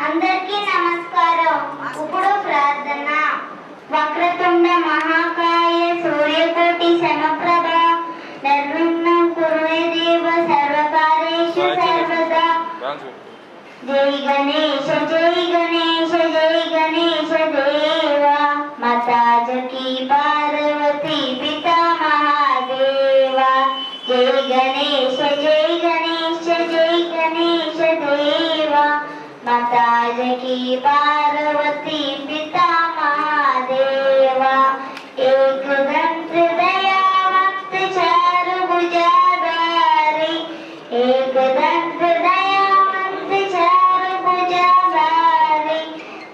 అందరికీ నమస్కారం. ఇప్పుడు ప్రార్థన. వక్రతుండ మహాకాయ సూర్యకోటి సమప్రభ నిర్విఘ్నం కుర్వే దేవ సర్వకార్యేషు సర్వదా. జై గణేశ జై గణేశ జై గణేశ దేవా. మాతాజీ పార్వతీ పితా మహాదేవా. జై గణేశ జై గణేశ జై గణేశ దేవా. माताजी पार्वती पिता महादेवा. एक दंत दयावंत चारु भुजाधारी. एक दंत दयावंत चारु भुजाधारी.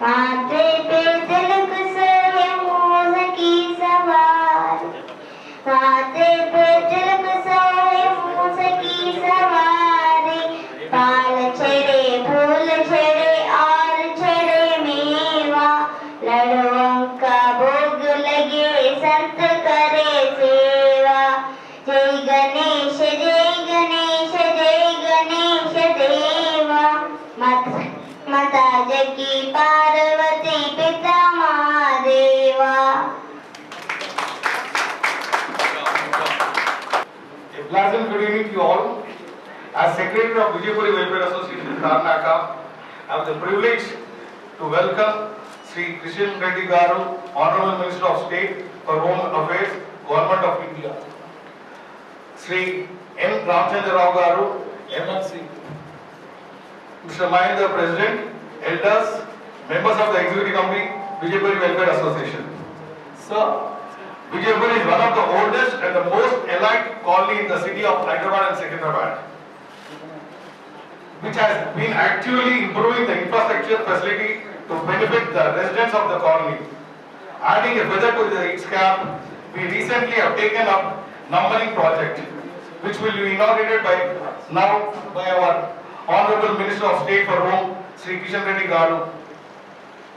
माथे पे तिलक सोहे मूस की सवारी. माथे पे तिलक सोहे मूस की सवारी. पाल छेड़े फूल छेड़े और छेड़े मेवा. लड़ुओं का भोग लगे संत करे सेवा. जय गणेश जय गणेश जय गणेश देवा. माता जगी पार्वती पिता Mahadeva. A pleasant good evening to you all. As Secretary of Vijaypuri Welfare Association, Karnataka, I have the privilege to welcome Sri Kishan Reddy Garu, Honorable Minister of State for Home Affairs, Government of India. Sri N. Ramchandra Rao Garu, MLC. Mr. Mahendra, President, Elders, members of the Executive Committee, Vijaypuri Welfare Association. Sir, Vijaypuri is one of the oldest and the most elite colony in the city of Hyderabad and Secunderabad, which has been actively improving the infrastructure facility to benefit the residents of the colony. Adding a feather to its cap, we recently have taken up numbering project, which will be inaugurated by our Honorable Minister of State for Home, Sri Kishan Reddy Garu.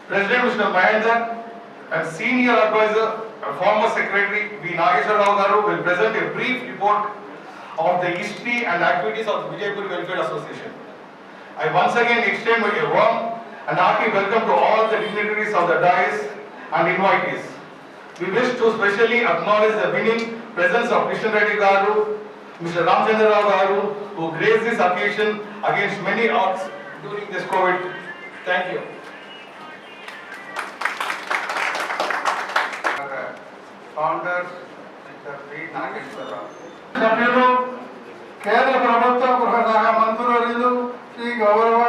President Mr. Mahendra and Senior Advisor and former Secretary V. Nageshwar Rao Garu will present a brief report of the history and activities of the Vijaypuri Welfare Association. I once again extend a warm and hearty welcome to all the dignitaries of the dais and invitees. We wish to specially acknowledge the winning presence of Kishan Reddy Garu, Mr. Ramchandra Rao Garu, who graced this occasion against many odds during this COVID. Thank you. Founder Mr. V. Nageshwar Rao. సభ్యులు కేంద్ర ప్రభుత్వ గృహ శాఖ మంత్రులు శ్రీ గౌరవ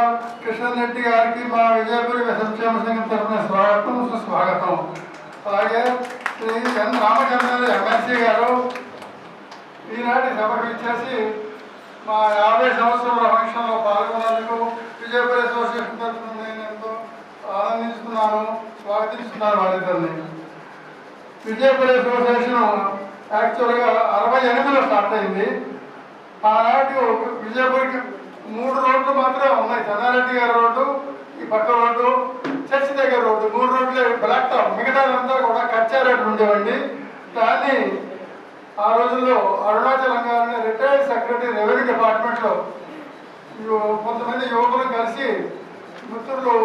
కిషన్ రెడ్డి గారికి మా విజయపురి సంక్షేమ సంఘం తరఫున స్వాగతం సుస్వాగతం. అలాగే శ్రీ ఎన్ రామచంద్ర ఎమ్మెల్సీ గారు ఈనాటి సభకు ఇచ్చేసి మా 50 సంవత్సరాల ఫంక్షన్లో పాల్గొన్నందుకు విజయపురి అసోసియేషన్ తరఫున నేను ఎంతో ఆనందిస్తున్నాను, స్వాగతిస్తున్నాను వారిద్దరిని. విజయపురి అసోసియేషన్ యాక్చువల్గా 68లో స్టార్ట్ అయింది. ఆనాటి విజయపురికి 3 రోడ్లు మాత్రమే ఉన్నాయి. చెన్నారెడ్డి గారి రోడ్డు, ఈ పక్క రోడ్డు, చర్చి దగ్గర రోడ్డు, 3 రోడ్లే బ్లాక్ టాప్, మిగతాదంతా కూడా కచ్చా రోడ్లు ఉండేవండి. దాన్ని ఆ రోజుల్లో అరుణాచలం గారిని రిటైర్డ్ సెక్రటరీ రెవెన్యూ డిపార్ట్మెంట్లో కొంతమంది యువకులు కలిసి మిత్రులు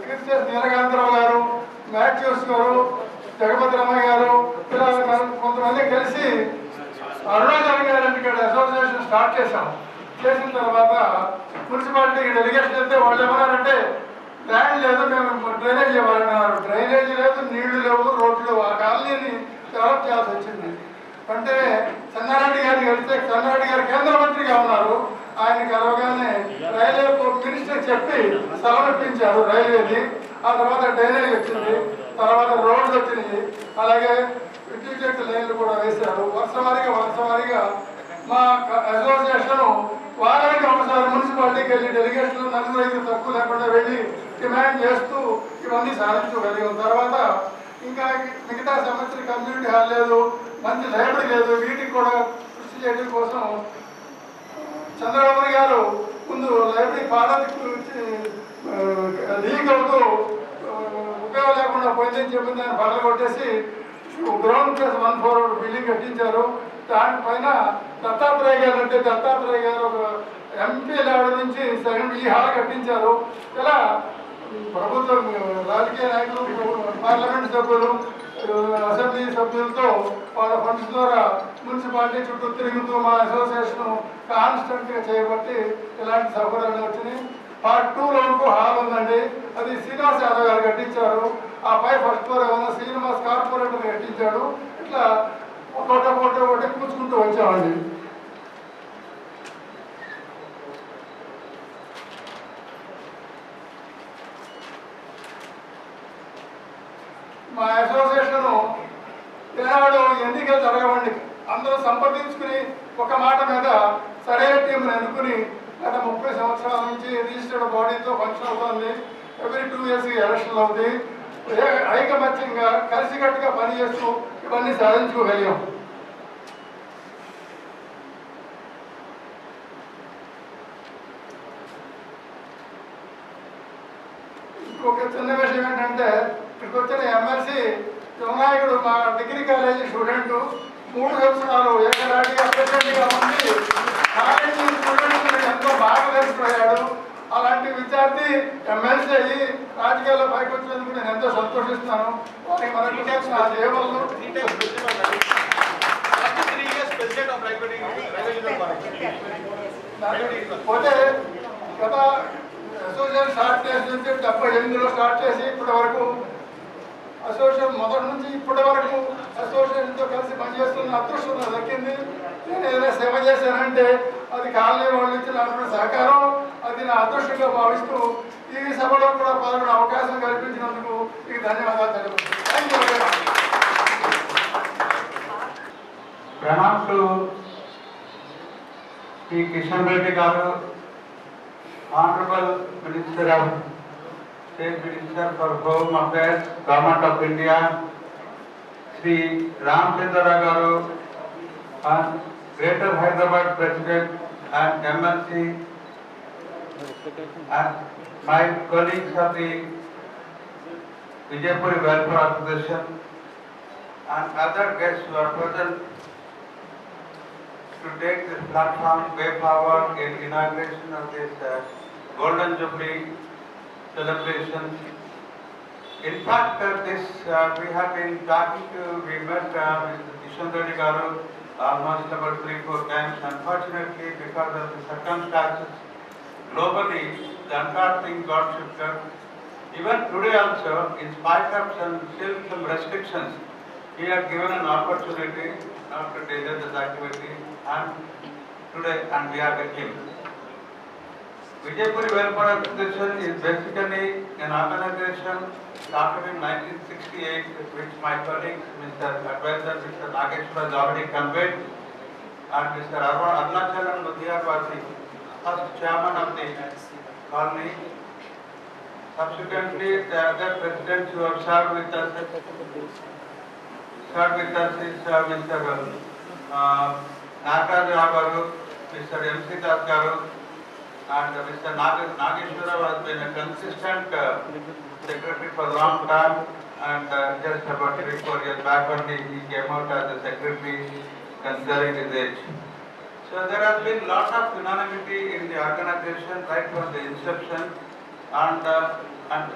క్రిస్టియన్ నీలకాంతరావు గారు, మ్యాథ్యూస్ గారు, జగపతి రమయ్య గారు, ఇలా కొంతమంది కలిసి అరుణాచలం గారి ఇక్కడ అసోసియేషన్ స్టార్ట్ చేశాం. చేసిన తర్వాత మున్సిపాలిటీకి డెలిగేషన్ వెళ్తే వాళ్ళు ఏమన్నారంటే ల్యాండ్ లేదు, మేము డ్రైనేజ్ ఇవ్వాలన్నారు. డ్రైనేజ్ లేదు, నీళ్లు లేవు, రోడ్లు లేవు. ఆ కాలనీని డెవలప్ చేయాల్సి వచ్చింది. అంటే చెన్నారెడ్డి గారికి వెళ్తే చెన్నారెడ్డి గారు కేంద్ర మంత్రిగా ఉన్నారు. ఆయన కలవగానే రైల్వే మినిస్టర్ చెప్పి స్థలం ఇప్పించారు రైల్వేది. ఆ తర్వాత డ్రైనేజ్ వచ్చింది, తర్వాత రోడ్లు వచ్చినాయి, అలాగే విద్యుత్ లైన్లు కూడా వేశారు. వరుసవారీగా మా అసోసియేషన్ వారానికి ఒకసారి మున్సిపాలిటీకి వెళ్ళి డెలిగేషన్లు 4-5 తక్కువ లేకుండా వెళ్ళి డిమాండ్ చేస్తూ ఇవన్నీ సాధించగలిగాం. తర్వాత ఇంకా మిగతా సమస్యలు కమ్యూనిటీ హాల్ లేదు, మంచి లైబ్రరీ లేదు, వీటికి కూడా కృషి చేయడం కోసం చంద్రబాబు గారు ముందు లైబ్రరీ పాఠానికి లీక్ అవుతూ ఉపయోగం లేకుండా పోయిందని చెప్పి దాన్ని పగల కొట్టేసి గ్రౌండ్ ప్లస్ 1 బిల్డింగ్ కట్టించారు. దానిపైన దత్తాత్రేయ గారు ఒక ఎంపీ లెవెల్ నుంచి సగం ఈ హాల్ కట్టించారు. ఇలా ప్రభుత్వం రాజకీయ నాయకులు, పార్లమెంట్ సభ్యులు, అసెంబ్లీ సభ్యులతో వాళ్ళ ఫండ్స్ ద్వారా మున్సిపాలిటీ చుట్టూ తిరుగుతూ మా అసోసియేషన్ కాన్స్టెంట్గా చేయబట్టి ఇలాంటి సౌకర్యాలు వచ్చినాయి. పార్ట్ 2లో ఇంకో హాల్ ఉందండి, అది శ్రీనివాస్ యాదవ్ గారు కట్టించారు. ఆ పై ఫస్ట్ ఫ్లోర్ ఏమన్నా శ్రీనివాస్ కార్పొరేటర్ కట్టించాడు. ఇట్లా ఒకటి కూర్చుకుంటూ వచ్చామండి. మా అసోసియేషన్ ఏనాడు ఎన్నికలు జరగవండి, అందరూ సంప్రదించుకుని ఒక మాట మీద సరైన టీంని ఎన్నుకుని గత 30 సంవత్సరాల నుంచి రిజిస్టర్డ్ బాడీతో ఫంక్షన్ అవుతుంది. ఎవ్రీ 2 years ఎలక్షన్లు అవుతాయి. ఐకమత్యంగా కలిసికట్టుగా పనిచేస్తూ ఇవన్నీ సాధించుకోగలిగాం. ఇంకొక చిన్న విషయం ఏంటంటే, ఇక్కడికి వచ్చిన ఎమ్మెల్సీ యువనాయకుడు మా డిగ్రీ కాలేజీ స్టూడెంట్ 3 సంవత్సరాలు ఏకరాటిగా ప్రెసిడెంట్గా ఉండి కాలేజీ స్టూడెంట్స్ ఎంతో బాగా కలిసిపోయాడు. అలాంటి విద్యార్థి ఎమ్మెల్సీ అయ్యి రాజకీయాల్లో పైకి వచ్చినందుకు నేను ఎంతో సంతోషిస్తున్నాను. వారికి మనకు చేసిన ఆ సేవలను పోతే గత అసోసియేషన్ స్టార్ట్ చేసి నుంచి 78లో స్టార్ట్ చేసి ఇప్పటి వరకు అసోసియేషన్ మొదటి నుంచి ఇప్పటి వరకు అసోసియేషన్తో కలిసి పనిచేస్తున్న అదృష్టం నాకు దక్కింది. నేను ఏదైనా సేవ చేశానంటే అది కాలనీ వాళ్ళు ఇచ్చిన సహకారం, అది నా అదృష్టంగా భావిస్తూ ఈ సభలో కూడా పాల్గొనే అవకాశం కల్పించినందుకు మీకు ధన్యవాదాలు తెలుపుతున్నాను. Pranam to Sri Kishan Reddy Garu, Honorable Minister of State Minister for Home Affairs, Government of India, Sri Ramchandra Garu, and Greater Hyderabad President and MLC, and my colleagues of the Vijaypuri Welfare Association, and other guests who are present to take this platform way forward in inauguration of this Golden Jubilee celebrations. In fact, we have been talking to, we met Mr. Kishan Reddy Garu almost about 3-4 times. Unfortunately, because of the circumstances globally, the entire thing got shifted. Even today also, in spite of some restrictions, he had given an opportunity not to delay this activity, and today, and we are with him. Vijaypuri Welfare Association is basically an organization started in 1968, which my colleagues, Mr. Advisor, Mr. Nageshwar has already conveyed, and Mr. Arunachalam Mudiyar was the first chairman of the colony. Subsequently, the other presidents who have served with us is Mr. Nagaraj Garu, Mr. M.C. Das Garu, and Mr. Nageshwara has been a consistent secretary for a long time, and just about 3-4 years back only he came out as a secretary considering his age. So there has been lot of unanimity in the organization right from the inception, and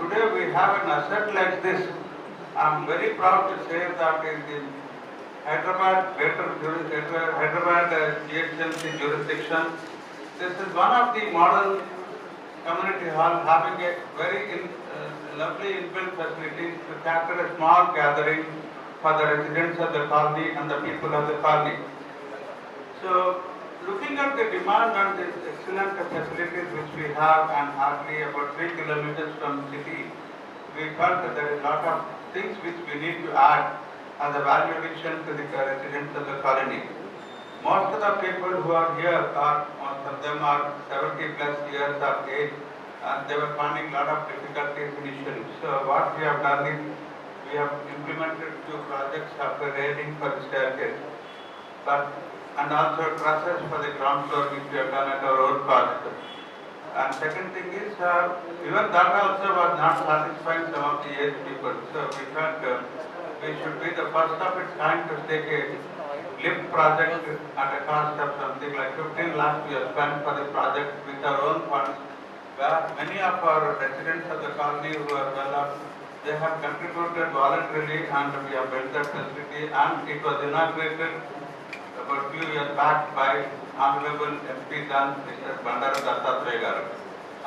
today we have an asset like this. I am very proud to say that in the Hyderabad GHMC jurisdiction, this is one of the model community hall having a very lovely inbuilt facilities to cater a small gathering for the residents of the colony and the people of the colony. So, looking at the demand and the excellent facilities which we have, and hardly about 3 kilometers from city, we felt that there is a lot of things which we need to add as a value addition to the residents of the colony. Most of the people who are here most of them are 70+ years of age, and they were finding a lot of difficulties initially. So what we have done is, we have implemented 2 projects of a railing for the staircase, and also trusses for the ground floor which we have done at our own cost. And second thing is, even that also was not satisfying some of the aged people. So we felt we should be the first of its kind to take a lift project at a cost of something like 15 lakhs we have spent for the project with our own funds, where many of our residents of the colony who are well off, they have contributed voluntarily and we have built that facility, and it was inaugurated about few years back by Honorable MP Dan Mr. Bandara Dattatreya Garu,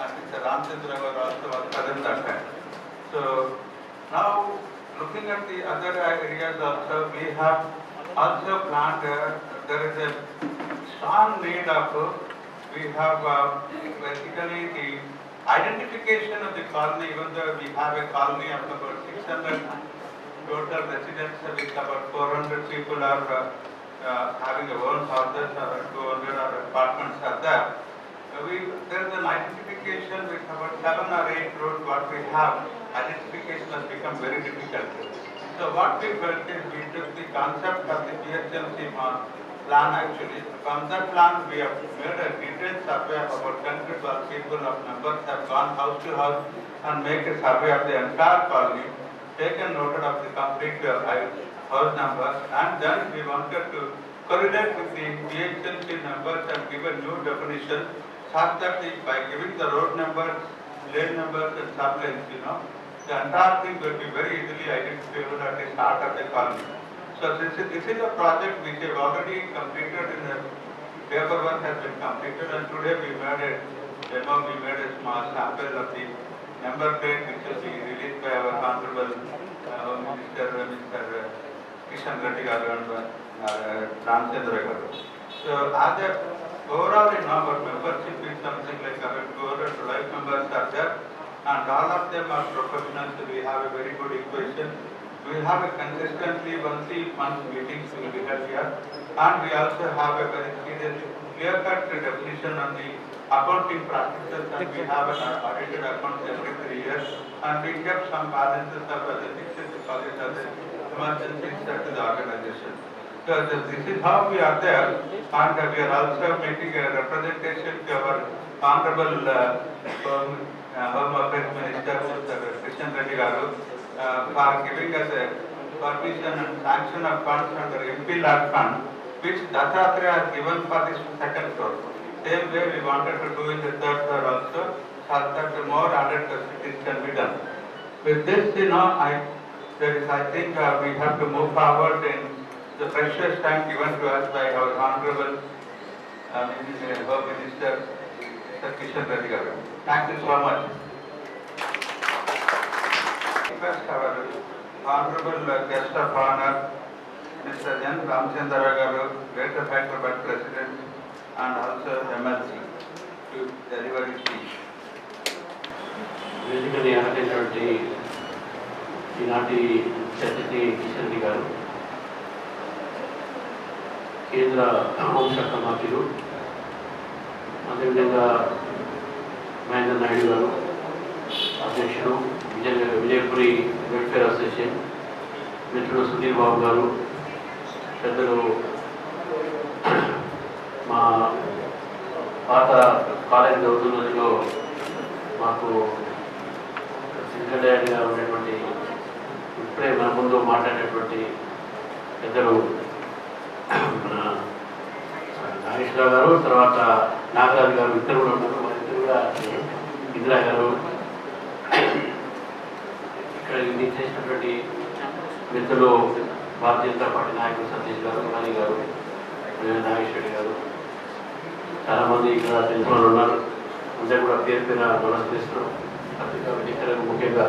and Mr. Ramchandra Garu also was present that time. So now looking at the other areas also, we have also planned, there is a strong need of, we have basically the identification of the colony, even though we have a colony of about 600 total residents with about 400 people are having their own houses or 200 or apartments are there. There is an identification with about 7 or 8 roads what we have. Identification has become very difficult. So what we felt is we took the concept of the PHLC plan actually. From that plan we have made a detailed survey of about 10 to 12 people of members have gone house to house and make a survey of the entire colony, taken note of the complete house numbers, and then we wanted to correlate with the PHLC numbers and give a new definition such that by giving the road numbers, lane numbers and sub-lanes, the entire thing will be very easily identifiable at the start of the colony. So this is a project which we have already completed, in the paperwork has been completed, and today we made a demo, we made a small sample of the number plate which will be released by our Honorable Minister Mr. Kishan Reddy Garu and Ramchandra Garu. So as a overall our membership is something like about 200 life members are there, and all of them are professionals. We have a very good equation. We have a consistently month meetings will be held here, and we also have a very clear-cut definition on the accounting practices, and we have an audited accounts every 3 years, and we kept some balances of the fixed deposit as an emergency set to the organization. So this is how we are there, and we are also making a representation to our Honorable Home Affairs Minister Mr. Kishan Reddy Garu for giving us a permission and sanction of funds under MP LAD fund, which Dattatreya has given for this second floor. Same way we wanted to do in the third floor also, so that more added facilities can be done. With this, I think we have to move forward in the precious time given to us by our Honorable Home Minister Mr. Kishan Reddy Garu. Thank you so much. Request our Honorable Guest of Honor, Mr. N. Ramchandra Garu, Greater Hyderabad President and also MLC, to deliver his speech. వేదికని అలంకరించినటువంటి ఈనాటి అతిథి కిషన్ రెడ్డి గారు, కేంద్ర హోంశాఖ మంత్రులు, అదేవిధంగా మహేంద్ర నాయుడు గారు, అధ్యక్షుడు Vijayapuri welfare association మిత్రుడు సుధీర్ బాబు గారు, పెద్దలు మా పాత కాలేజీ చదువుతున్న రోజుల్లో మాకు సింగడేగా ఉన్నటువంటి, ఇప్పుడే మన ముందు మాట్లాడినటువంటి పెద్దలు మన నాగేశ్వరరావు గారు, తర్వాత నాగరాజు గారు, ఇద్దరు కూడా ఉన్నారు. మన ఇద్దరు కూడా ఇందిరా గారు, ఇక్కడ ఇది చేసినటువంటి మిత్రులు భారతీయ జనతా పార్టీ నాయకులు సతీష్ గారు, మణి గారు, నాగేశ్వరి గారు, చాలామంది ఇక్కడ తెలిసిన వాళ్ళు ఉన్నారు. అందరూ కూడా పేరు పేరు నమస్కరిస్తున్నాం. పత్రికా విలేకరులకు ముఖ్యంగా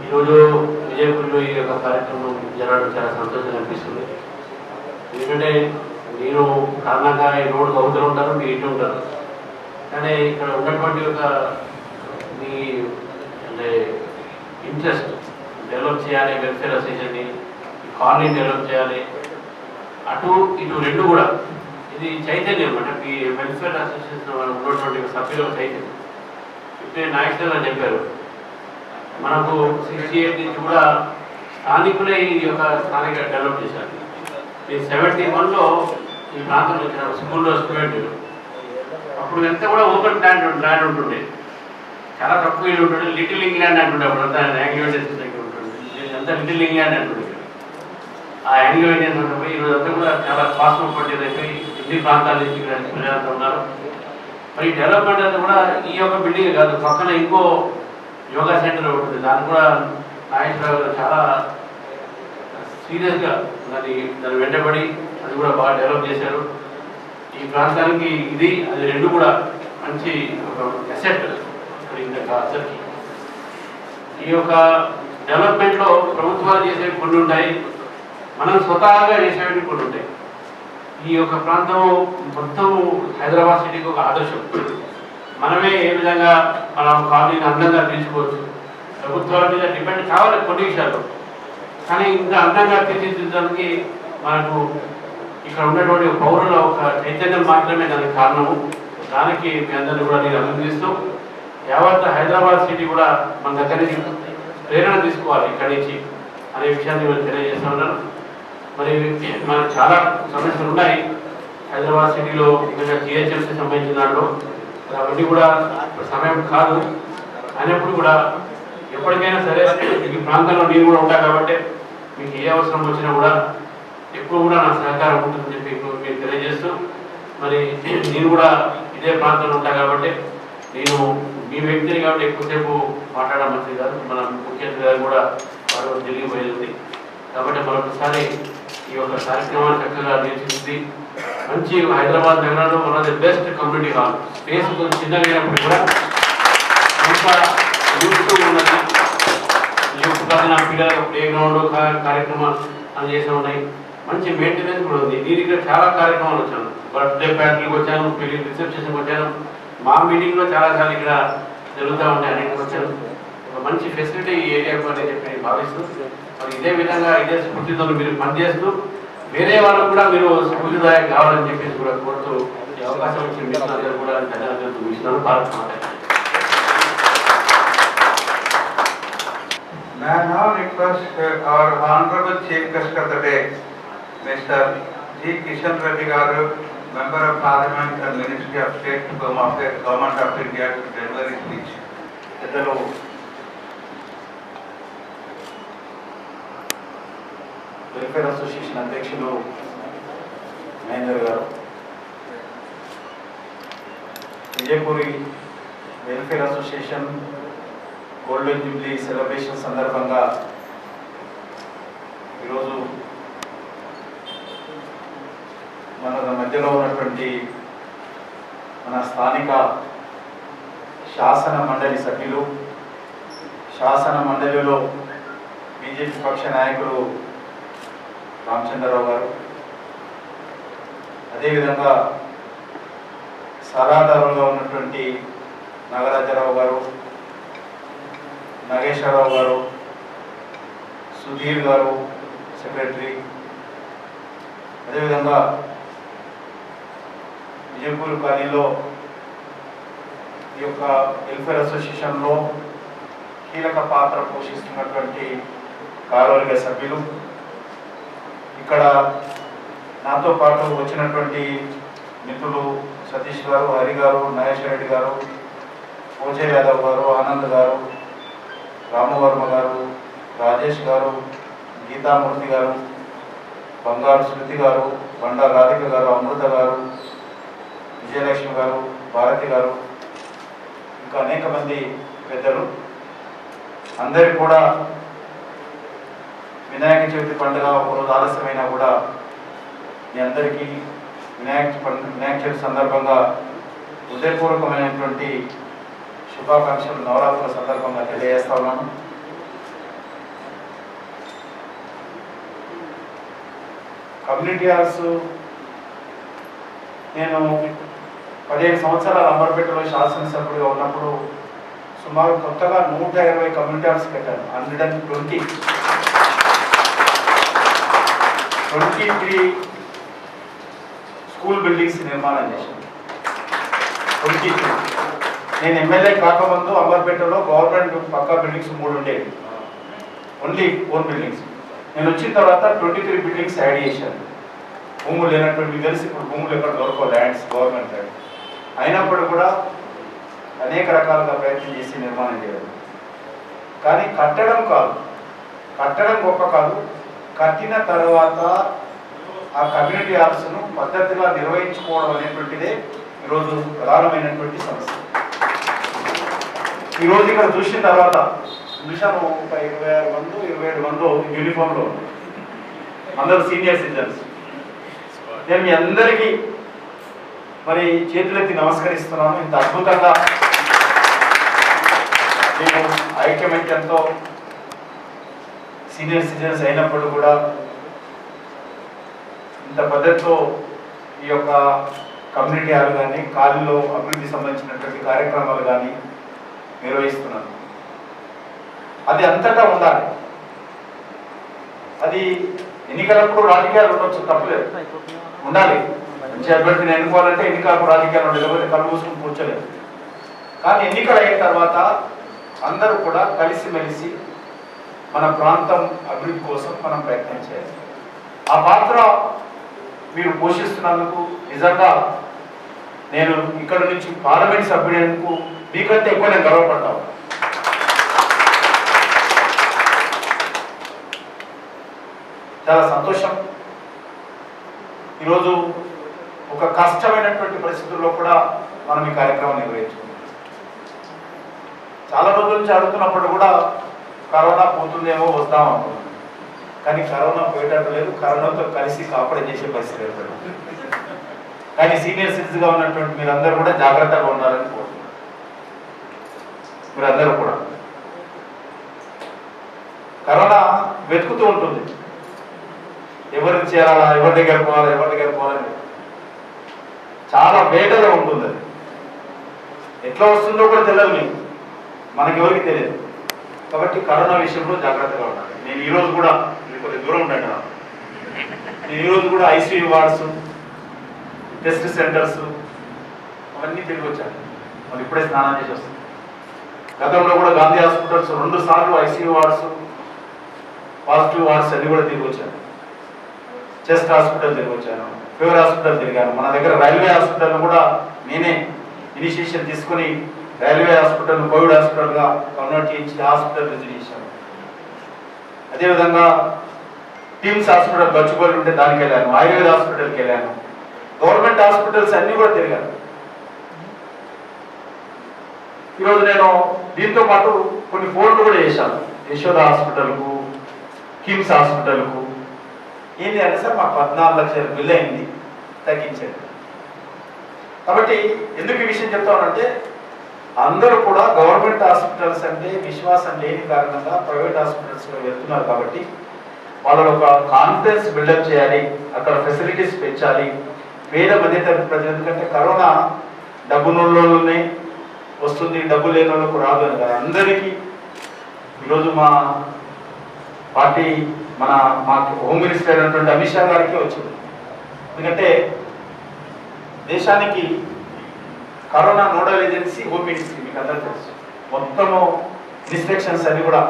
ఈరోజు విజయపూర్లో ఈ యొక్క కార్యక్రమం జరగడం చాలా సంతోషంగా అనిపిస్తుంది. ఎందుకంటే నేను కారణంగా ఈ రోడ్డు అవుతూ ఉంటారు, మీరు ఇంటి ఉంటారు, కానీ ఇక్కడ ఉన్నటువంటి ఒక మీ అంటే ఇంట్రెస్ట్ డెవలప్ చేయాలి, వెల్ఫేర్ అసోసియేషన్ని, కాలనీ డెవలప్ చేయాలి, అటు ఇటు రెండు కూడా. ఇది చైతన్యం అంటే మీ వెల్ఫేర్ అసోసియేషన్ ఉన్నటువంటి సభ్యుల చైతన్యం. ఇప్పుడే నాయకులు అని చెప్పారు, మనకు 68 నుంచి కూడా స్థానికులే ఈ యొక్క స్థానిక డెవలప్ చేశారు. ఈ 71లో ఈ ప్రాంతంలో వచ్చిన స్కూల్లో స్టూడెంట్ అప్పుడు ఎంత కూడా ఓపెన్ ల్యాండ్ ఉంటుండే, చాలా తక్కువ ఇల్లు ఉంటుండే. లిటిల్ ఇంగ్లాండ్ అంటుండే, అప్పుడు అంతా యాక్టివిటీస్ ఉంటుంది, అంతా లిటిల్ ఇంగ్లాండ్ అంటుండే. ఆ యాంగ్లో ఏంటంటే ఈరోజు అంతా కూడా చాలా కాస్మోపాలిటన్ అయిపోయి ఎన్ని ప్రాంతాల నుంచి ఇక్కడ ప్రజలంతా ఉన్నారు. మరి డెవలప్మెంట్ అంతా కూడా ఈ యొక్క బిల్డింగ్ కాదు, పక్కన ఇంకో యోగా సెంటర్ ఉంటుంది, దాన్ని కూడా నాగేశ్వరరావు గారు చాలా సీరియస్గా దాన్ని వెంటబడి అది కూడా బాగా డెవలప్ చేశారు. ఈ ప్రాంతానికి ఇది అది రెండు కూడా మంచి ఒక అసెట్ అసెట్కి. ఈ యొక్క డెవలప్మెంట్లో ప్రభుత్వాలు చేసేవి కొన్ని ఉంటాయి, మనం స్వతహాగా చేసేవి కొన్ని ఉంటాయి. ఈ యొక్క ప్రాంతం మొత్తం హైదరాబాద్ సిటీకి ఒక ఆదర్శం. మనమే ఏ విధంగా మనం కాలనీని అందంగా తీర్చుకోవచ్చు, ప్రభుత్వాల మీద డిపెండ్ కావాలి కొన్ని విషయాలు, కానీ ఇంకా అందంగా తీర్చిదిద్దడానికి మనకు ఇక్కడ ఉన్నటువంటి పౌరుల ఒక చైతన్యం మాత్రమే దానికి కారణము. దానికి మీ అందరినీ కూడా నేను అభినందిస్తూ, యావత్ హైదరాబాద్ సిటీ కూడా మన దగ్గర నుంచి ప్రేరణ తీసుకోవాలి ఇక్కడి నుంచి అనే విషయాన్ని నేను తెలియజేస్తూ ఉన్నాను. మరి మనకు చాలా సమస్యలు ఉన్నాయి హైదరాబాద్ సిటీలో, ఇంకా జిహెచ్ఎంసీ సంబంధించిన దాంట్లో అవన్నీ కూడా సమయం కాదు అయినప్పుడు కూడా ఎప్పటికైనా సరే ఈ ప్రాంతంలో నేను కూడా ఉంటాను కాబట్టి మీకు ఏ అవసరం వచ్చినా కూడా ఎప్పుడు కూడా నా సహకారం ఉంటుందని చెప్పి మీకు తెలియజేస్తూ, మరి నేను కూడా ఇదే ప్రాంతంలో ఉంటాను కాబట్టి నేను మీ వ్యక్తిని కాబట్టి ఎక్కువసేపు మాట్లాడడం మంచిది కాదు. మన ముఖ్యమంత్రి గారు కూడా వారు ఢిల్లీ పోయింది కాబట్టి మరొకసారి ఈ యొక్క కార్యక్రమాన్ని చక్కగా తీర్చిదిద్ది మంచి హైదరాబాద్ నగరంలో one of the best community hall, space కొంచెం చిన్నగా అయినప్పుడు కూడా ఇంకా యూత్ ఉన్నది, యూత్ కాదు పిల్లలకు ప్లే గ్రౌండ్ కార్యక్రమాలు అని చేసి ఉన్నాయి, మంచి మెయింటెనెన్స్ కూడా ఉంది. నేను ఇక్కడ చాలా కార్యక్రమాలు వచ్చాను, బర్త్డే పార్టీలకు వచ్చాను, పెళ్లి రిసెప్షన్కి వచ్చాను, మా మీటింగ్లో చాలాసార్లు ఇక్కడ జరుగుతూ ఉంటాయి, అన్నింటికి వచ్చాను. ఒక మంచి ఫెసిలిటీ ఈ ఏరియాకు అని చెప్పి నేను భావిస్తూ, మరి ఇదే విధంగా ఇదే స్ఫూర్తితో మీరు పనిచేస్తూ వేరే వాళ్ళకు కూడా మీరు స్ఫూర్తిదాయక కావాలని చెప్పేసి కూడా కోరుతూ ఈ అవకాశం ఇచ్చి మీరు కూడా ధన్యవాదాలు చూపిస్తున్నాను. భారత్ మాత. May I now request our Honorable Chief Guest of the day, Mr. G. Kishan Reddy Garu, Member of Parliament and Ministry of State, Government of India, to deliver his speech. పెద్దలు వెల్ఫేర్ అసోసియేషన్ అధ్యక్షులు మహేందర్ గారు, Vijayapuri welfare association golden Jubilee celebration సందర్భంగా ఈరోజు మన మధ్యలో ఉన్నటువంటి మన స్థానిక శాసన మండలి సభ్యులు, శాసన మండలిలో బీజేపీ పక్ష నాయకులు రామచంద్రరావు గారు, అదేవిధంగా సలహాదారులుగా ఉన్నటువంటి నాగరాజరావు గారు, నాగేశ్వరరావు గారు, సుధీర్ గారు సెక్రటరీ, అదేవిధంగా విజయపూర్ కాలనీలో ఈ యొక్క వెల్ఫేర్ అసోసియేషన్లో కీలక పాత్ర పోషిస్తున్నటువంటి కార్యవర్గ సభ్యులు, ఇక్కడ నాతో పాటు వచ్చినటువంటి మిత్రులు సతీష్ గారు, హరి గారు, నాగేశ్వర రెడ్డి గారు, ఓజయ్ యాదవ్ గారు, ఆనంద్ గారు, రామవర్మ గారు, రాజేష్ గారు, గీతామూర్తి గారు, బంగారు శృతి గారు, బండా రాధిక గారు, అమృత గారు, విజయలక్ష్మి గారు, భారతి గారు, ఇంకా అనేక మంది పెద్దలు, అందరికీ కూడా వినాయక చవితి పండుగ ఒకరోజు ఆలస్యమైనా కూడా మీ అందరికీ వినాయక చవితి సందర్భంగా హృదయపూర్వకమైనటువంటి శుభాకాంక్షలు నవరాత్రుల సందర్భంగా తెలియజేస్తా ఉన్నాను. కమ్యూనిటీ హాల్స్ నేను 15 సంవత్సరాల అంబర్పేటలో శాసనసభ్యుడిగా ఉన్నప్పుడు సుమారు కొత్తగా 120 కమ్యూనిటీ హాల్స్ పెట్టాను. 123 స్కూల్ బిల్డింగ్స్ నిర్మాణం చేశాను. 23 నేను ఎమ్మెల్యే కాకముందు అంబర్పేటలో గవర్నమెంట్ పక్కా బిల్డింగ్స్ 3 ఉండేవి, ఓన్లీ 4 బిల్డింగ్స్. నేను వచ్చిన తర్వాత 23 బిల్డింగ్స్ యాడ్ చేశాను. భూములు లేనటువంటి తెలిసి ఇప్పుడు భూములు ఎక్కడ దొరకవు, ల్యాండ్స్ గవర్నమెంట్ ల్యాండ్ అయినప్పుడు కూడా అనేక రకాలుగా ప్రయత్నం చేసి నిర్మాణం చేయడం. కానీ కట్టడం కాదు, కట్టడం గొప్ప కాదు, కట్టిన తర్వాత ఆ కమ్యూనిటీ హాల్స్ను పద్ధతిగా నిర్వహించుకోవడం అనేటువంటిదే ఈరోజు ప్రధానమైనటువంటి సమస్య. ఈరోజు ఇక్కడ చూసిన తర్వాత చూశాను, ఒక 26 మంది 27 మంది యూనిఫామ్లో అందరూ సీనియర్ సిటిజన్స్. నేను మీ అందరికీ మరి చేతులెత్తి నమస్కరిస్తున్నాను. ఇంత అద్భుతంగా నేను ఐక్యమత్యంతో సీనియర్ సిటిజన్స్ అయినప్పుడు కూడా ఇంత పద్ధతితో ఈ యొక్క కమ్యూనిటీ హాల్ కానీ కాలనీలో అభివృద్ధి సంబంధించినటువంటి కార్యక్రమాలు కానీ నిర్వహిస్తున్నాను. అది అంతటా ఉండాలి. అది ఎన్నికలప్పుడు రాజకీయాలు ఉండొచ్చు, తప్పలేదు, ఉండాలి. మంచి అభ్యర్థిని ఎన్నుకోవాలంటే ఎన్నికలకు రాజకీయాలు ఉండాలి, లేకపోతే కళ్ళు మూసుకుని కూర్చోలేదు. కానీ ఎన్నికలు అయిన తర్వాత అందరూ కూడా కలిసిమెలిసి మన ప్రాంతం అభివృద్ధి కోసం మనం ప్రయత్నం చేయాలి. ఆ పాత్ర మీరు పోషిస్తున్నందుకు నిజంగా నేను ఇక్కడ నుంచి పార్లమెంట్ సభ్యులకు మీకంటే ఎక్కువ నేను గర్వపడతాను. చాలా సంతోషం. ఈరోజు ఒక కష్టమైనటువంటి పరిస్థితుల్లో కూడా మనం ఈ కార్యక్రమం నిర్వహించుకున్నాం. చాలా రోజుల నుంచి అడుగుతున్నప్పుడు కూడా కరోనా పోతుందేమో వద్దాం అనుకున్నాం, కానీ కరోనా పోయేటట్టు లేదు. కరోనాతో కలిసి కాపాడే చేసే పరిస్థితి ఏర్పడింది. కానీ సీనియర్ సిటిజన్గా ఉన్నటువంటి మీరందరూ కూడా జాగ్రత్తగా ఉండాలని కోరుతున్నాను. మీరందరూ కూడా కరోనా వెతుకుతూ ఉంటుంది, ఎవరికి చేరాలా, ఎవరి దగ్గర పోవాలా, ఎవరి దగ్గర పోవాలని చాలా వేటలో ఉంటుంది. అది ఎట్లా వస్తుందో కూడా తెలియదు, మీకు మనకెవరికి తెలియదు. కాబట్టి కరోనా విషయంలో జాగ్రత్తగా ఉండాలి. నేను ఈరోజు కూడా కొద్దిగా దూరం ఉండండి, నేను ఈరోజు కూడా ఐసీయూ వార్డ్స్, టెస్ట్ సెంటర్స్ అవన్నీ తిరిగి వచ్చాను. మరి ఇప్పుడే స్నానం చేసి వస్తాను. గతంలో కూడా గాంధీ హాస్పిటల్స్ 2 సార్లు ఐసీయూ వార్డ్స్, పాజిటివ్ వార్డ్స్ అన్ని కూడా తిరిగి వచ్చాను. చెస్ట్ హాస్పిటల్ తిరిగి వచ్చాను, ఫీవర్ హాస్పిటల్ తిరిగాను. మన దగ్గర రైల్వే హాస్పిటల్ కూడా నేనే ఇనిషియేషన్ తీసుకుని రైల్వే హాస్పిటల్ కోవిడ్ హాస్పిటల్గా కన్వర్ట్ చేయించి హాస్పిటల్ విజిట్ చేశాను. అదేవిధంగా టీమ్స్ హాస్పిటల్ గచ్చిబౌలి ఉంటే దానికి వెళ్ళాను, ఆయుర్వేద హాస్పిటల్కి వెళ్ళాను, గవర్నమెంట్ హాస్పిటల్స్ అన్నీ కూడా తిరిగాను. ఈరోజు నేను దీంతో పాటు కొన్ని ఫోన్లు కూడా చేశాను యశోద హాస్పిటల్కు, కిమ్స్ హాస్పిటల్కు. ఏంటి అంటే సార్ మాకు 14 లక్షల బిల్ అయింది, తగ్గించండి. కాబట్టి ఎందుకు ఈ విషయం చెప్తానంటే అందరూ కూడా గవర్నమెంట్ హాస్పిటల్స్ అంటే విశ్వాసం లేని కారణంగా ప్రైవేట్ హాస్పిటల్స్లో వెళ్తున్నారు. కాబట్టి వాళ్ళలో ఒక కాన్ఫిడెన్స్ బిల్డప్ చేయాలి, అక్కడ ఫెసిలిటీస్ పెంచాలి. పేద మధ్యతరగతి ప్రజలు, ఎందుకంటే కరోనా డబ్బునుల్లోనే వస్తుంది, డబ్బు లేని వాళ్ళకు రాదు అని కాదు, అందరికీ. ఈరోజు మా పార్టీ మా హోమ్ మినిస్టర్ అయినటువంటి అమిత్ షా గారికి వచ్చింది. ఎందుకంటే దేశానికి corona nodal agency home ministry, మీకు అందరికీ తెలుసు. మొత్తము ఇన్స్ట్రక్షన్స్ అన్ని కూడా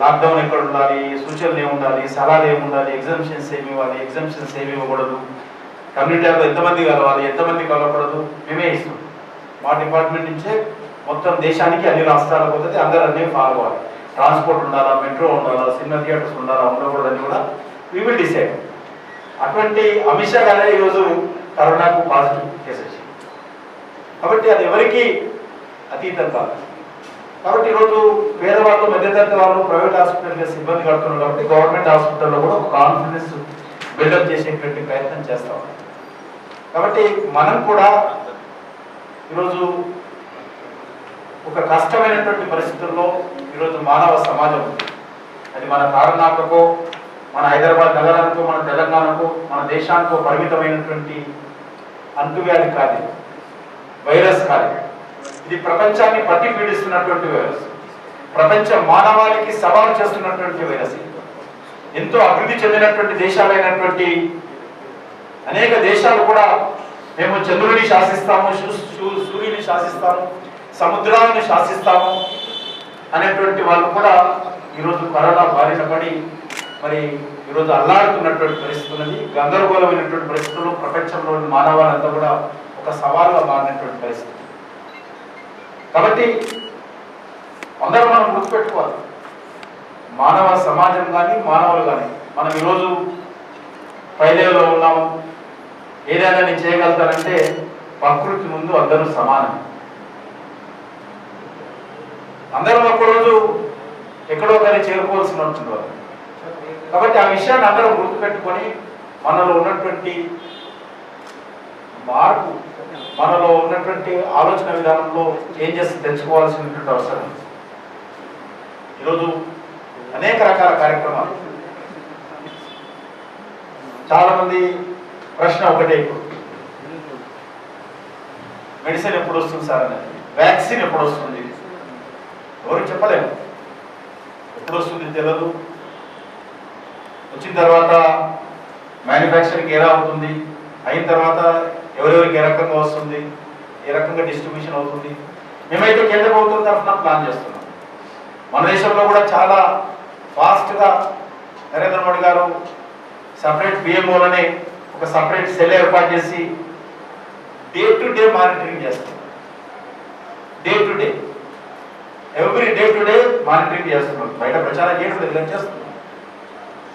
లాక్డౌన్ ఎక్కడ ఉండాలి, సూచనలు ఏముండాలి, సలహాలు ఏముండాలి, ఎగ్జామ్షన్స్ ఏమి ఇవ్వాలి, ఎగ్జామ్షన్స్ ఏమి ఇవ్వకూడదు, కమ్యూనిటీలో ఎంతమంది కలవాలి, ఎంతమంది కలవకూడదు మేమే ఇస్తాం. మా డిపార్ట్మెంట్ నుంచే మొత్తం దేశానికి అన్ని రాష్ట్రాలకు పోతుంది, అందరూ అన్నీ ఫాలో అవ్వాలి. ట్రాన్స్పోర్ట్ ఉండాలా, మెట్రో ఉండాలా, సినిమా థియేటర్స్ ఉండాలా, ఉండకూడదని కూడా వీ విల్ డిసైడ్. అటువంటి అమిత్ షా గారే ఈరోజు కరోనాకు పాజిటివ్ కేసు వచ్చింది. కాబట్టి అది ఎవరికి అతీతం కాదు. కాబట్టి ఈరోజు పేదవాళ్ళు, మధ్యతరగతి వాళ్ళు ప్రైవేట్ హాస్పిటల్కి సిబ్బంది కడుతున్నారు. కాబట్టి గవర్నమెంట్ హాస్పిటల్లో కూడా ఒక కాన్ఫిడెన్స్ బిల్డప్ చేసేటువంటి ప్రయత్నం చేస్తాం. కాబట్టి మనం కూడా ఈరోజు ఒక కష్టమైనటువంటి పరిస్థితుల్లో ఈరోజు మానవ సమాజం ఉంది. అది మన కారణాకో, మన హైదరాబాద్ నగరానికో, మన తెలంగాణకు, మన దేశానికో పరిమితమైనటువంటి అంటువ్యాధి కాదు, వైరస్ కాదు. ఇది ప్రపంచాన్ని పట్టి పీడిస్తున్నటువంటి వైరస్, ప్రపంచ మానవాళికి సవాలు చేస్తున్నటువంటి వైరస్. ఎంతో అభివృద్ధి చెందినటువంటి దేశాలైనటువంటి అనేక దేశాలు కూడా మేము చంద్రుడిని శాసిస్తాము, సూర్యుని శాసిస్తాము, సముద్రాలను శాసిస్తాము అనేటువంటి వాళ్ళు కూడా ఈరోజు కరోనా బారిన పడి మరి ఈరోజు అల్లాడుతున్నటువంటి పరిస్థితి ఉన్నది. గందరగోళమైనటువంటి పరిస్థితుల్లో ప్రపంచంలోని మానవాళ్ళంతా కూడా ఒక సవాలుగా మారినటువంటి పరిస్థితి. కాబట్టి అందరూ మనం గుర్తుపెట్టుకోవాలి, మానవ సమాజం కానీ మానవులు కానీ మనం ఈరోజు పైలేలో ఉన్నాము. ఏదైనా నేను చేయగలుగుతానంటే ప్రకృతి ముందు అందరూ సమానం. అందరం ఒక్కరోజు ఎక్కడో కానీ చేరుకోవాల్సి ఉంటుంది. కాబట్టి ఆ విషయాన్ని అందరం గుర్తుపెట్టుకొని మనలో ఉన్నటువంటి మార్పు, మనలో ఉన్నటువంటి ఆలోచన విధానంలో చేంజెస్ తెచ్చుకోవాల్సినటువంటి అవసరం. ఈరోజు అనేక రకాల కార్యక్రమాలు. చాలామంది ప్రశ్న ఒకటే, ఇప్పుడు మెడిసిన్ ఎప్పుడు వస్తుంది సార్ అనేది, వ్యాక్సిన్ ఎప్పుడు వస్తుంది, ఎవరికి చెప్పలేము. ఎప్పుడు వస్తుంది తెలియదు. వచ్చిన తర్వాత మ్యానుఫ్యాక్చరింగ్ ఎలా అవుతుంది, అయిన తర్వాత ఎవరెవరికి ఏ రకంగా వస్తుంది, ఏ రకంగా డిస్ట్రిబ్యూషన్ అవుతుంది. మేమైతే కేంద్ర ప్రభుత్వం తరఫున ప్లాన్ చేస్తున్నాం. మన దేశంలో కూడా చాలా ఫాస్ట్గా నరేంద్ర మోడీ గారు సపరేట్ పిఎంఓలనే ఒక సపరేట్ సెల్ ఏర్పాటు చేసి డే టు డే మానిటరింగ్ చేస్తున్నారు. Day to day, every day to day monitoring చేస్తున్నారు. బయట ప్రచారం చేయడం ఇలా చేస్తున్నారు.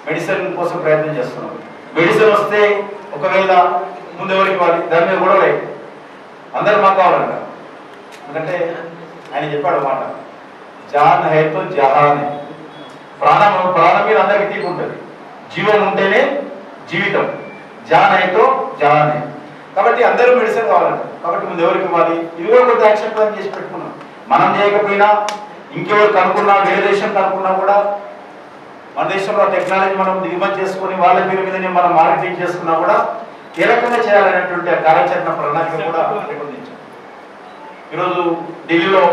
మెడిసిన్ కోసం ప్రయత్నం చేస్తున్నాం. మెడిసిన్ వస్తే ఒకవేళ ముందు ఎవరికి ఇవ్వాలి, దాని మీద కూడా లేదు. అందరూ మాకు కావాలంట. ఎందుకంటే ఆయన చెప్పాడు మాట, జాన్ హైతో జహాన్. ప్రాణం మీద అందరికి తీపి ఉంటుంది. జీవం ఉంటేనే జీవితం. జాన్ హైతో జహాన్. కాబట్టి అందరూ మెడిసిన్ కావాలంట. కాబట్టి ముందు ఎవరికి ఇవ్వాలి, ఇది కూడా కొంత యాక్షన్ ప్లాన్ చేసి పెట్టుకున్నాం. మనం చేయకపోయినా ఇంకెవరు కనుక్కున్నా, వేరే దేశం కనుక్కున్నా కూడా మన దేశంలో టెక్నాలజీ మనం దిగుమతి చేసుకుని వాళ్ళ పేరు మీదనే మనం మార్కెటింగ్ చేసుకున్నా కూడా ఏ రకంగా చేయాలనేటువంటి కార్యాచరణ ప్రణాళిక కూడా రూపొందించాం. ఈరోజు ఢిల్లీలో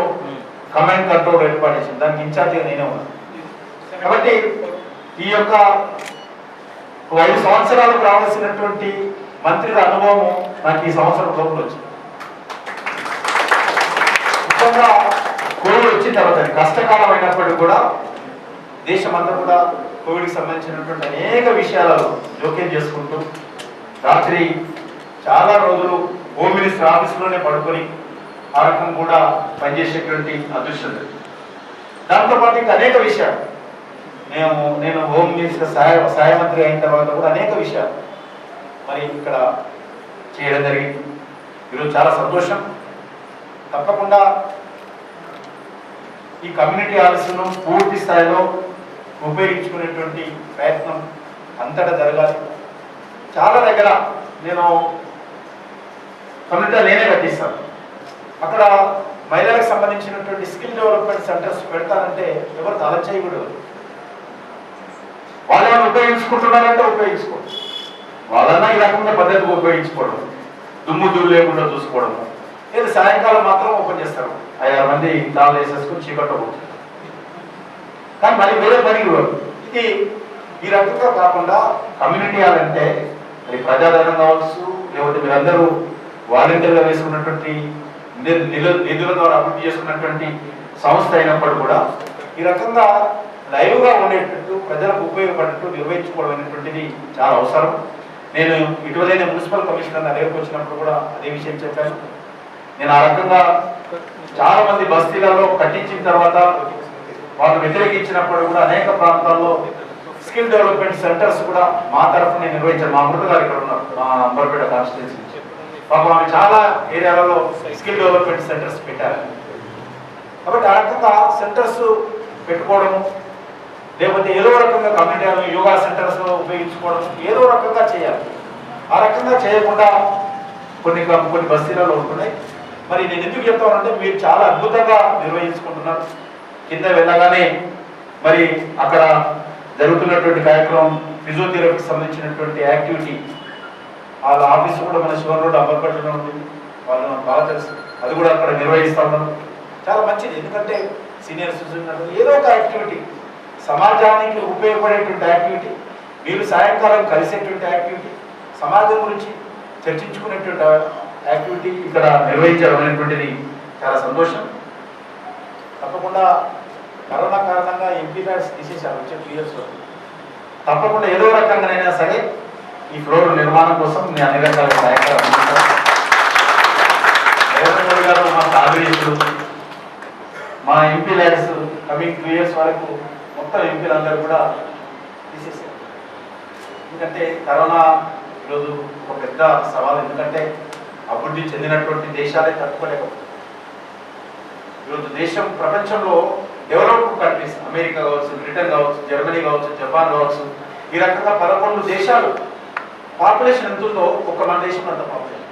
కమాండ్ కంట్రోల్ ఏర్పాటు చేసింది. దానికి ఇన్ఛార్జిగా నేనే ఉన్నాను. కాబట్టి ఈ యొక్క 5 సంవత్సరాలకు రావాల్సినటువంటి మంత్రుల అనుభవం నాకు ఈ సంవత్సరం లోపల వచ్చింది. ముఖ్యంగా కోవిడ్ వచ్చిన తర్వాత కష్టకాలం అయినప్పటికీ కూడా దేశమంతా కూడా కోవిడ్కి సంబంధించినటువంటి అనేక విషయాలలో జోక్యం చేసుకుంటూ రాత్రి చాలా రోజులు హోమ్ మినిస్టర్ ఆఫీసులోనే పడుకొని ఆ రకం కూడా పనిచేసేటువంటి అదృష్టం. దాంతోపాటు ఇంకా అనేక విషయాలు నేను హోమ్ మినిస్టర్ సహాయ మంత్రి అయిన తర్వాత కూడా అనేక విషయాలు మరి ఇక్కడ చేయడం జరిగింది. ఈరోజు చాలా సంతోషం. తప్పకుండా ఈ కమ్యూనిటీ హాల్స్ను పూర్తి స్థాయిలో ఉపయోగించుకునేటువంటి ప్రయత్నం అంతటా జరగాలి. చాలా దగ్గర నేను కమ్యూనిటీ నేనే కట్టిస్తాను. అక్కడ మహిళలకు సంబంధించినటువంటి స్కిల్ డెవలప్మెంట్ సెంటర్స్ పెడతానంటే ఎవరు తల చేయకూడదు. వాళ్ళని ఉపయోగించుకుంటున్నారంటే ఉపయోగించుకోండి. వాళ్ళన్నా ఈ రకంగా పద్ధతిగా ఉపయోగించుకోవడం, దుమ్ము దుమ్ము లేకుండా చూసుకోవడం. లేదు సాయంకాలం మాత్రం ఓపెన్ చేస్తారు. 5-6 మంది తాళ్ళు వేసేసుకుని చీకట్టబోతుంది. కానీ మరి వేరే పనికి ఇది ఈ రకంగా కాకుండా కమ్యూనిటీ హాల్ అంటే అది ప్రజాధనం కావచ్చు, లేకపోతే మీరందరూ వాలంటీర్గా వేసుకున్నటువంటి నిధుల ద్వారా అభివృద్ధి చేసుకున్నటువంటి సంస్థ అయినప్పుడు కూడా ఈ రకంగా లైవ్గా ఉండేటట్టు ప్రజలకు ఉపయోగపడేట్టు నిర్వహించుకోవడం అనేటువంటిది చాలా అవసరం. నేను ఇటీవలైన మున్సిపల్ కమిషనర్ దగ్గరకు వచ్చినప్పుడు కూడా అదే విషయం చెప్పాను. నేను ఆ రకంగా చాలా మంది బస్తీలలో కట్టించిన తర్వాత వాళ్ళు వ్యతిరేకించినప్పుడు కూడా అనేక ప్రాంతాల్లో స్కిల్ డెవలప్మెంట్ సెంటర్స్ కూడా మా తరఫున నిర్వహించారు. మా అమృత గారు ఇక్కడ ఉన్నారు, మా అంబర్పేట కాన్స్టిట్యున్సీ నుంచి. పాపం ఆమె చాలా ఏరియాలలో స్కిల్ డెవలప్మెంట్ సెంటర్స్ పెట్టారు. కాబట్టి ఆ రకంగా సెంటర్స్ పెట్టుకోవడము, లేకపోతే ఏదో రకంగా కమ్యూనిటీ యోగా సెంటర్స్ ఉపయోగించుకోవడం, ఏదో రకంగా చేయాలి. ఆ రకంగా చేయకుండా కొన్ని బస్తీలలో ఉంటున్నాయి. మరి నేను ఎందుకు చెప్తానంటే మీరు చాలా అద్భుతంగా నిర్వహించుకుంటున్నారు. కింద వెళ్ళగానే మరి అక్కడ జరుగుతున్నటువంటి కార్యక్రమం ఫిజియోథెరపీకి సంబంధించినటువంటి యాక్టివిటీ వాళ్ళ ఆఫీస్ కూడా మన శివన్ రోడ్ అంబర్పేటలో ఉంది. వాళ్ళు నాకు బాగా తెలుసు. అది కూడా అక్కడ నిర్వహిస్తూ ఉన్నారు. చాలా మంచిది. ఎందుకంటే సీనియర్ సిటిజన్ ఏదో ఒక యాక్టివిటీ, సమాజానికి ఉపయోగపడేటువంటి యాక్టివిటీ, మీరు సాయంకాలం కలిసేటువంటి యాక్టివిటీ, సమాజం గురించి చర్చించుకునేటువంటి యాక్టివిటీ ఇక్కడ నిర్వహించడం అనేటువంటిది చాలా సంతోషం. తప్పకుండా కరోనా కారణంగా ఎంపీ ల్యాడ్స్ తీసేశారు వచ్చే 2 years. తప్పకుండా ఏదో రకంగానైనా సరే ఈ ఫ్లోర్ నిర్మాణం కోసం నేను అన్ని రకాల సహాయకాలు అందిస్తాను. నరేంద్ర మోడీ గారు మా ఆదరించుడు, మా ఎంపీ ల్యాడ్స్ కమింగ్ 2 years వరకు మొత్తం ఎంపీలందరూ కూడా తీసేశారు. ఎందుకంటే కరోనా ఈరోజు ఒక పెద్ద సవాల్. ఎందుకంటే అభివృద్ధి చెందినటువంటి దేశాలే తట్టుకోలేకపోతుంది. ఈరోజు దేశం ప్రపంచంలో డెవలప్డ్ కంట్రీస్, అమెరికా కావచ్చు, బ్రిటన్ కావచ్చు, జర్మనీ కావచ్చు, జపాన్ కావచ్చు, ఈ రకంగా 11 దేశాలు పాపులేషన్ ఎంత ఉందో ఒక మన దేశం అంత పాపులేషన్,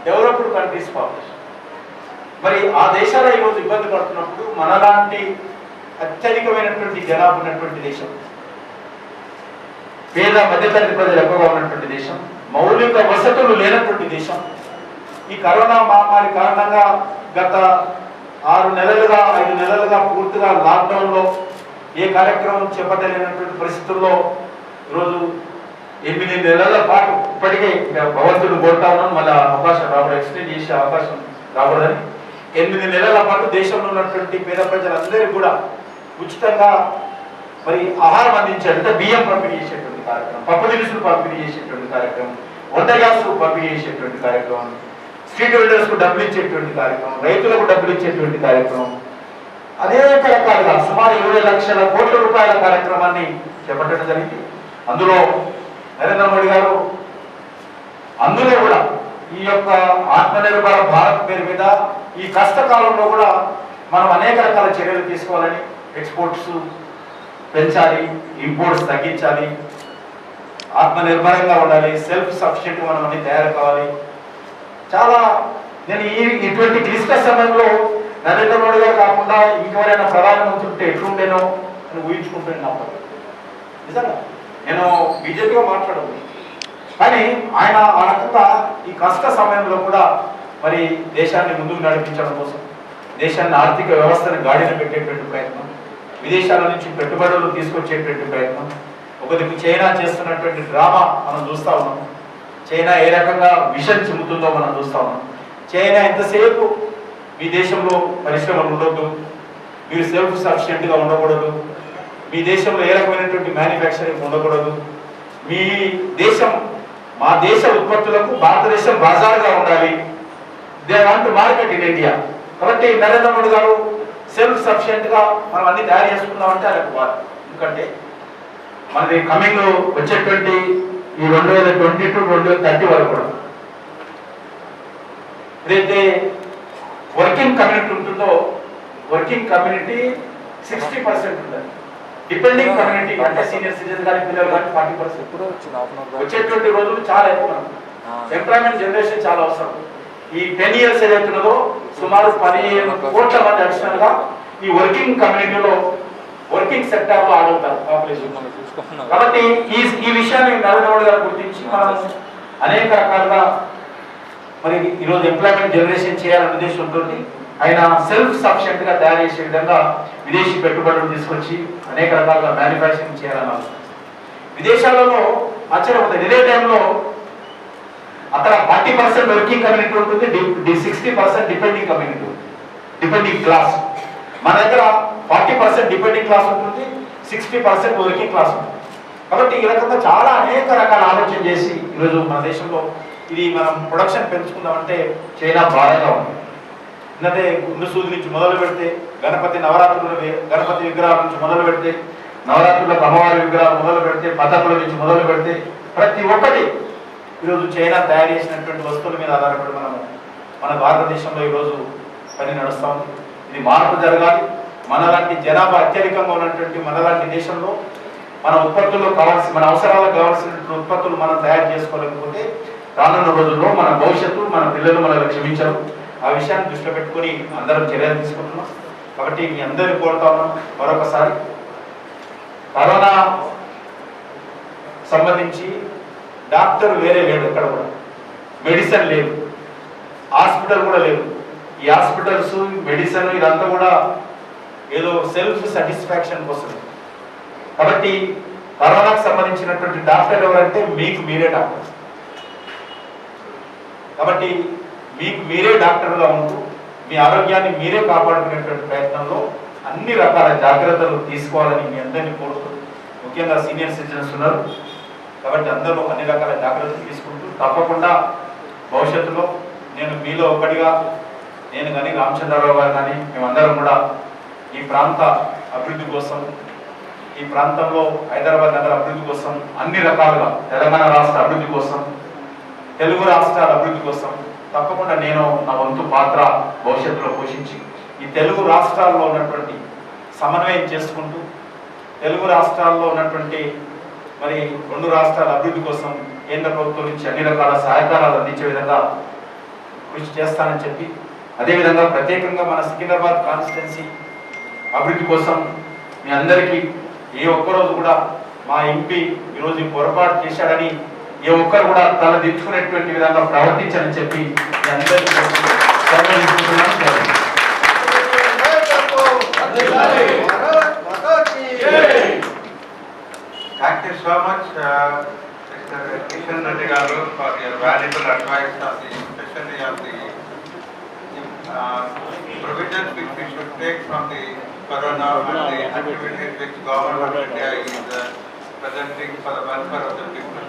డెవలప్డ్ కంట్రీస్ పాపులేషన్. మరి ఆ దేశాలు ఈరోజు ఇబ్బంది పడుతున్నప్పుడు మనలాంటి అత్యధికమైనటువంటి జనాభా ఉన్నటువంటి దేశం, పేద మధ్యతరగతి ప్రజలు ఎక్కువగా ఉన్నటువంటి దేశం, మౌలిక వసతులు లేనటువంటి దేశం, ఈ కరోనా మహమ్మారి కారణంగా గత 6 నెలలుగా 5 నెలలుగా పూర్తిగా లాక్డౌన్లో ఏ కార్యక్రమం చేపట్టలేనటువంటి పరిస్థితుల్లో ఈరోజు 8 నెలల పాటు ఇప్పటికే భగవంతుడు కోరుతా ఉన్నాం, మళ్ళీ అవకాశం రాబడి ఎక్స్టెండ్ చేసే అవకాశం రాబడని 8 నెలల పాటు దేశంలో ఉన్నటువంటి పేద ప్రజలందరికీ కూడా ఉచితంగా మరి ఆహారం అందించారు. అంటే బియ్యం పంపిణీ చేసేటువంటి కార్యక్రమం, పప్పు దినుసులు పంపిణీ చేసేటువంటి కార్యక్రమం, వంట గ్యాస్ పంపిణీ చేసేటువంటి కార్యక్రమం, స్ట్రీట్ వెండర్స్కు డబ్బులు ఇచ్చేటువంటి కార్యక్రమం, రైతులకు డబ్బులు ఇచ్చేటువంటి కార్యక్రమం, అనేక రకాలుగా సుమారు 20 లక్షల కోట్ల రూపాయల కార్యక్రమాన్ని చేపట్టడం జరిగింది. అందులో నరేంద్ర మోడీ గారు అందులో కూడా ఈ యొక్క ఆత్మనిర్భర భారత్ పేరు మీద ఈ కష్టకాలంలో కూడా మనం అనేక రకాల చర్యలు తీసుకోవాలని, ఎక్స్పోర్ట్స్ పెంచాలి, ఇంపోర్ట్స్ తగ్గించాలి, ఆత్మనిర్భరంగా ఉండాలి, సెల్ఫ్ సఫిషియెంట్ మనం అన్ని తయారు కావాలి. చాలా నేను ఇటువంటి క్లిష్ట సమయంలో నరేంద్ర మోడీ గారు కాకుండా ఇంకెవరైనా ప్రధానమంత్రి ఉంటే ఎట్లుండేనో అని ఊహించుకుంటున్నాను. నిజంగా నేను బీజేపీగా మాట్లాడదు, కానీ ఆయన ఆ రకంగా ఈ కష్ట సమయంలో కూడా మరి దేశాన్ని ముందుకు నడిపించడం కోసం, దేశాన్ని ఆర్థిక వ్యవస్థను గాడిన పెట్టేటువంటి ప్రయత్నం, విదేశాల నుంచి పెట్టుబడులు తీసుకొచ్చేటువంటి ప్రయత్నం, ఒకరికి చైనా చేస్తున్నటువంటి డ్రామా మనం చూస్తూ ఉన్నాం. చైనా ఏ రకంగా విషన్ చెబుతుందో మనం చూస్తా ఉన్నాం. చైనా ఎంతసేపు మీ దేశంలో పరిశ్రమలు ఉండొద్దు, మీరు సెల్ఫ్ సఫిషియెంట్గా ఉండకూడదు, మీ దేశంలో ఏ రకమైనటువంటి మ్యానుఫ్యాక్చరింగ్ ఉండకూడదు, మీ దేశం మా దేశ ఉత్పత్తులకు భారతదేశం బజార్గా ఉండాలి, they want market in India. కాబట్టి నరేంద్ర మోడీ గారు సెల్ఫ్ సఫిషియెంట్గా మనం అన్ని తయారు చేసుకుందామంటే ఆయనకు బాధ. ఎందుకంటే మనది కమింగ్ వచ్చేటువంటి ఈ 2020 to 2030 వరకు కూడా ఏదైతే వర్కింగ్ కమ్యూనిటీ ఉంటుందో, వర్కింగ్ కమ్యూనిటీ 60% ఉంటుంది. డిపెండింగ్ కమ్యూనిటీ అంటే సీనియర్ సిటిజన్ కానీ పిల్లలు కానీ 40%. వచ్చేటువంటి రోజులు చాలా ఎక్కువ. ఎంప్లాయ్మెంట్ జనరేషన్ చాలా అవసరం. ఈ 10 years ఏదైతున్నదో సుమారు 15 కోట్ల మంది అడిషనల్ గా ఈ వర్కింగ్ కమ్యూనిటీలో వర్కింగ్ సెక్టార్ లో ఆడుతారు పాపులేషన్. కాబట్టి ఈ విషయాన్ని నరేంద్ర మోడీ గారు గుర్తించి మనం అనేక రకాలుగా మరి ఈరోజు ఎంప్లాయ్మెంట్ జనరేషన్ చేయాలనే ఉద్దేశంతో ఆయన సెల్ఫ్ సఫిషియెంట్ గా తయారు చేసే విధంగా విదేశీ పెట్టుబడులు తీసుకొచ్చి అనేక రకాలుగా మ్యానుఫ్యాక్చరింగ్ చేయాలన్నారు. విదేశాలలో ఆశ్చర్యపోతుంది. ఇదే టైంలో అక్కడ 40% వర్కింగ్ కమ్యూనిటీ ఉంటుంది, 60% డిపెండింగ్ కమ్యూనిటీ, డిపెండింగ్ క్లాస్. మన దగ్గర 40% డిపెండింగ్ క్లాస్ ఉంటుంది, 60% వర్కింగ్ క్లాస్ ఉంటుంది. కాబట్టి ఈ రకంగా చాలా అనేక రకాల ఆలోచన చేసి ఈరోజు మన దేశంలో ఇది మనం ప్రొడక్షన్ పెంచుకుందామంటే చైనా బాధగా ఉంది. ఎందుకంటే గుండు సూది నుంచి మొదలు పెడితే గణపతి విగ్రహాల నుంచి మొదలు పెడితే, నవరాత్రులకు అమ్మవారి విగ్రహాలు మొదలు పెడితే, పతాకుల నుంచి మొదలు పెడితే ప్రతి ఒక్కటి ఈరోజు చైనా తయారు చేసినటువంటి వస్తువుల మీద ఆధారపడి మన భారతదేశంలో ఈరోజు పని నడుస్తూ ఉంది. ఇది మార్పు జరగాలి. మనలాంటి జనాభా అత్యధికంగా ఉన్నటువంటి మనలాంటి దేశంలో మన ఉత్పత్తుల్లో మన అవసరాలకు కావాల్సినటువంటి ఉత్పత్తులు మనం తయారు చేసుకోలేకపోతే రానున్న రోజుల్లో మన భవిష్యత్తు, మన పిల్లలు మనల్ని క్షమించరు. ఆ విషయాన్ని దృష్టిలో పెట్టుకుని అందరం చర్యలు తీసుకుంటున్నాం. కాబట్టి మీ అందరినీ కోరుతా ఉన్నాం మరొకసారి, కరోనా సంబంధించి డాక్టర్ వేరే లేడు, ఎక్కడ కూడా మెడిసిన్ లేదు, హాస్పిటల్ కూడా లేదు. ఈ హాస్పిటల్స్ మెడిసిన్ ఇదంతా కూడా ఏదో సెల్ఫ్ సాటిస్ఫాక్షన్ కోసం. కాబట్టి కరోనాకు సంబంధించినటువంటి డాక్టర్ ఎవరంటే మీకు మీరే డాక్టర్. కాబట్టి మీకు మీరే డాక్టర్గా ఉంటూ మీ ఆరోగ్యాన్ని మీరే కాపాడుకునేటువంటి ప్రయత్నంలో అన్ని రకాల జాగ్రత్తలు తీసుకోవాలని మీ అందరినీ కోరుతూ, ముఖ్యంగా సీనియర్ సిటిజన్స్ ఉన్నారు కాబట్టి అందరూ అన్ని రకాల జాగ్రత్తలు తీసుకుంటూ తప్పకుండా భవిష్యత్తులో నేను మీలో ఒకటిగా నేను కానీ రామచంద్రరావు గారు కానీ మేమందరం కూడా ఈ ప్రాంత అభివృద్ధి కోసం ఈ ప్రాంతంలో హైదరాబాద్ నగర అభివృద్ధి కోసం అన్ని రకాలుగా తెలంగాణ రాష్ట్ర అభివృద్ధి కోసం తెలుగు రాష్ట్రాల అభివృద్ధి కోసం తప్పకుండా నేను నా వంతు పాత్ర భవిష్యత్తులో పోషించి ఈ తెలుగు రాష్ట్రాల్లో ఉన్నటువంటి సమన్వయం చేసుకుంటూ తెలుగు రాష్ట్రాల్లో ఉన్నటువంటి మరి రెండు రాష్ట్రాల అభివృద్ధి కోసం కేంద్ర ప్రభుత్వం నుంచి అన్ని రకాల సహకారాలు అందించే విధంగా కృషి చేస్తానని చెప్పి అదేవిధంగా ప్రత్యేకంగా మన సికింద్రాబాద్ కాన్స్టిట్యున్సీ అభివృద్ధి కోసం మీ అందరికీ ఏ ఒక్కరోజు కూడా మా ఎంపీ ఈరోజు పొరపాటు చేశాడని ఏ ఒక్కరు కూడా తల దించుకునేటువంటి విధంగా ప్రవర్తించాలని చెప్పి మీ అందరికీ Thank you so much, Mr. Kishan Reddy Garu, for your valuable advice on the, especially on the provisions which we should take from the corona and the activities which government of India is presenting for the welfare of the people.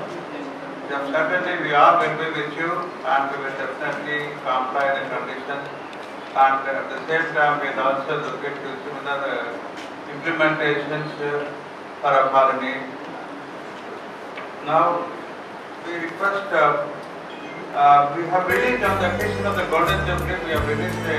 Certainly we are will be with you and we will definitely comply the conditions, and at the same time we will also look into similar implementations for our colony. Now we request, we have released on the occasion of the Golden Jubilee, we have released a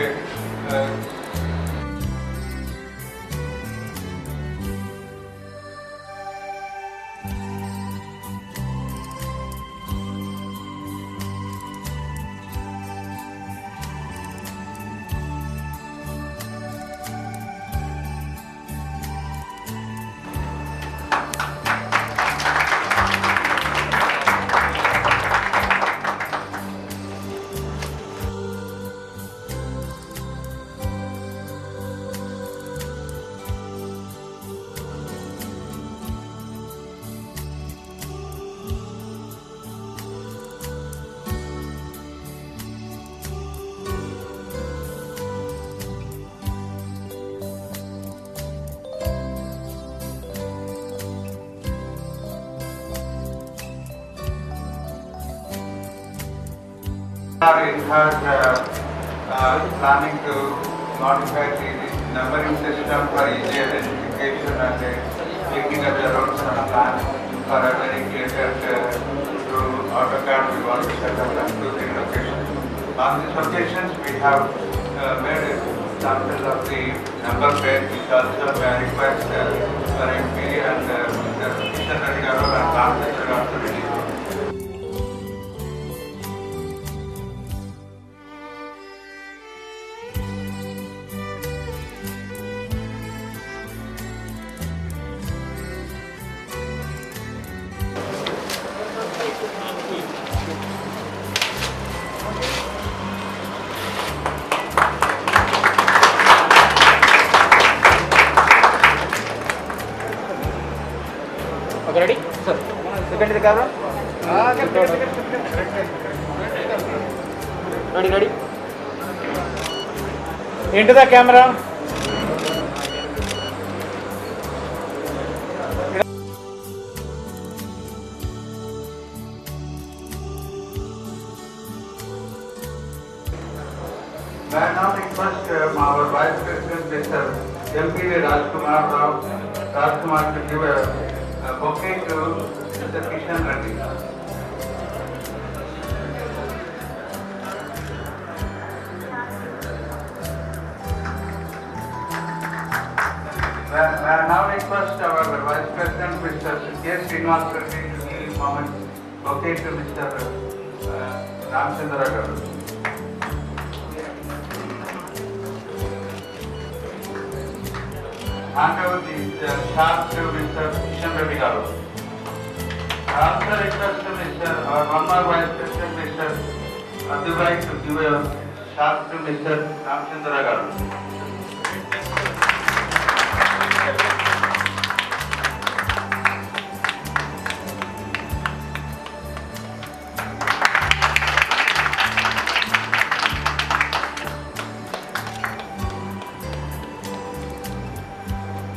It has planning to modify the numbering system for easy identification and making up the roads and plan for a very clear through AutoCAD. We want to set up and do the location. On these occasions, we have made examples of the number plate, which also requires for MP and Mr. Kishan Reddy Garu and Ramchandra also released. ready? Sir. Look into the camera. Ready, ready. Into the camera. I now request our Vice President, Mr. M.P.D. Rajkumar to give a bouquet to Mr. Kishan Reddy. I now request our Vice President, Mr. K. Srinivas Reddy, to give a bouquet to Mr. Ramchandra Garu. Hand over the charge to Mr. Kishan Reddy Garu. I also request to our one more Vice President, Mr. Adubhai, to give a charge to Mr. Ramchandra Garu.